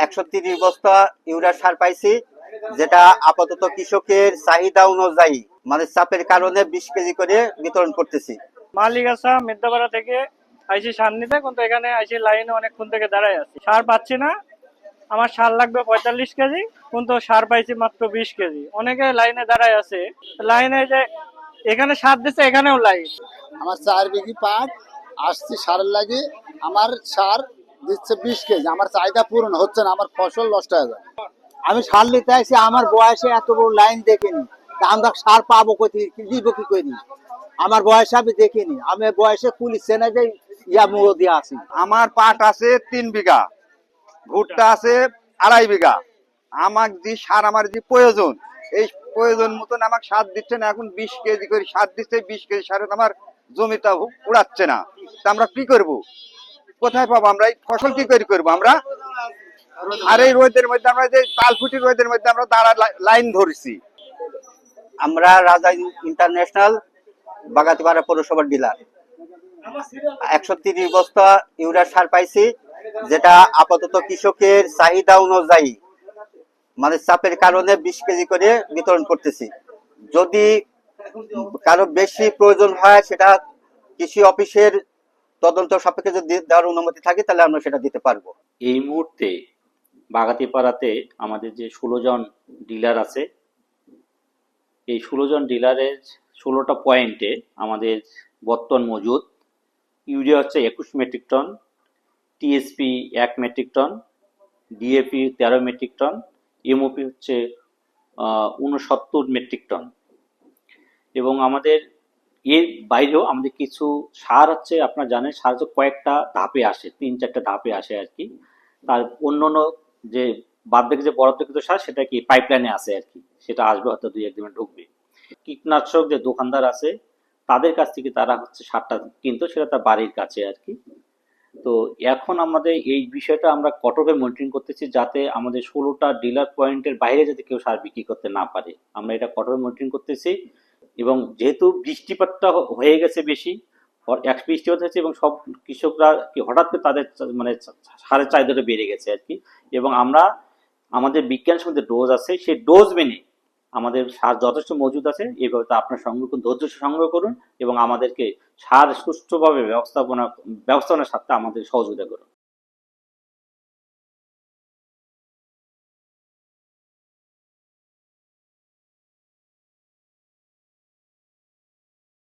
130 বস্তা ইউরিয়া সার পাইছি, যেটা আপাতত কৃষকের চাহিদা অনুযায়ী মানে চাপের কারণে 20 কেজি করে বিতরণ করতেছি। মালিগাছা মেদ্দাপাড়া থেকে আইসি সার নিতে, কিন্তু এখানে আইসি লাইনে অনেকক্ষণ থেকে দাঁড়ায় আছি, সার পাচ্ছি না। আমার সার লাগবে 45 কেজি, কিন্তু সার পাইছি মাত্র 20 কেজি। অনেকে লাইনে দাঁড়ায় আছে, লাইনে যে এখানে সার দিচ্ছে এখানেও লাইন। আমার 4 বিঘি পাট আসছে সারের লাগে, আমার সার দিচ্ছে 20 কেজি। আমার চাহিদা পূরণ হচ্ছে না, আমার ফসল নষ্ট হয়ে যায়। আমি সার নিতে আসি, আমার বয়সে এত বড় লাইন দেখিনি, তা আমরা সার পাবো কোথায়, দিব কি করি? আমার বয়সে আমি দেখিনি, আমি বয়সে পুলিশ সেনা যে ইয়া মুড়ো দিয়ে আসি। আমার পাট আছে 3 বিঘা, ভুট্টা আছে 2.5 বিঘা। আমার যে সার আমার যে প্রয়োজন, এই প্রয়োজন মতন আমাকে সার দিচ্ছে না। এখন 20 কেজি করে সার দিচ্ছে, 20 কেজি সারে আমার জমিটা উড়াচ্ছে না। তা আমরা কি করব? কোথায় পাবো আমরা এই ফসল? কি করে করবো আমরা? আর এই রোদের মধ্যে আমরা যে তালফুটি রোদের মধ্যে আমরা দাঁড়া লাইন ধরছি। আমরা রাজা ইন্টারন্যাশনাল বাগাতিপাড়া পৌরসভার ডিলার 130 বস্তা ইউরিয়া সার পাইছি, যেটা আপাতত কৃষকের চাহিদা অনুযায়ী মানে চাপের কারণে 20 কেজি করে বিতরণ করতেছি। যদি কারো বেশি প্রয়োজন হয়, সেটা কৃষি অফিসের তদন্ত সাপেক্ষে যদি দেওয়ার অনুমতি থাকে, তাহলে আমরা সেটা দিতে পারবো। এই মুহূর্তে বাগাতিপাড়াতে আমাদের যে 16 জন ডিলার আছে, এই 16 জন ডিলারের 16টা পয়েন্টে আমাদের বর্তমান মজুদ ইউরিয়া হচ্ছে 21 metric ton, TSP 1 metric ton, DAP 13 metric ton, MOP হচ্ছে 69 মেট্রিক টন। এবং আমাদের এর বাইরেও আমাদের কিছু সার হচ্ছে, আপনারা জানেন সার হচ্ছে কয়েকটা ধাপে আসে, 3-4টা ধাপে আসে আর কি। তার অন্যান্য যে বাদবাকি যে বরাদ্দকৃত সার, সেটা কি পাইপলাইনে আছে আর কি, সেটা আসবে হয়তো 2-1 দিনে ঢুকবে। কীটনাশক যে দোকানদার আছে তাদের কাছ থেকে তারা হচ্ছে সারটা কিন্তু সেটা তার বাড়ির কাছে আর কি। তো এখন আমাদের এই বিষয়টা আমরা কঠোরভাবে মনিটরিং করতেছি, যাতে আমাদের 16টা ডিলার পয়েন্টের বাইরে যাতে কেউ সার বিক্রি করতে না পারে, আমরা এটা কঠোরভাবে মনিটরিং করতেছি। এবং যেহেতু বৃষ্টিপাতটা হয়ে গেছে বেশি, বৃষ্টিপাত হয়েছে এবং সব কৃষকরা কি হঠাৎ করে তাদের মানে সারের চাহিদাটা বেড়ে গেছে আর কি। এবং আমরা আমাদের বিজ্ঞানসম্মত ডোজ আছে, সেই ডোজ মেনে আমাদের সার যথেষ্ট মজুদ আছে। এইভাবে তো আপনার ধৈর্য সংগ্রহ করুন এবং আমাদেরকে সার সুষ্ঠুভাবে ব্যবস্থাপনার সাথে আমাদের সহযোগিতা করুন।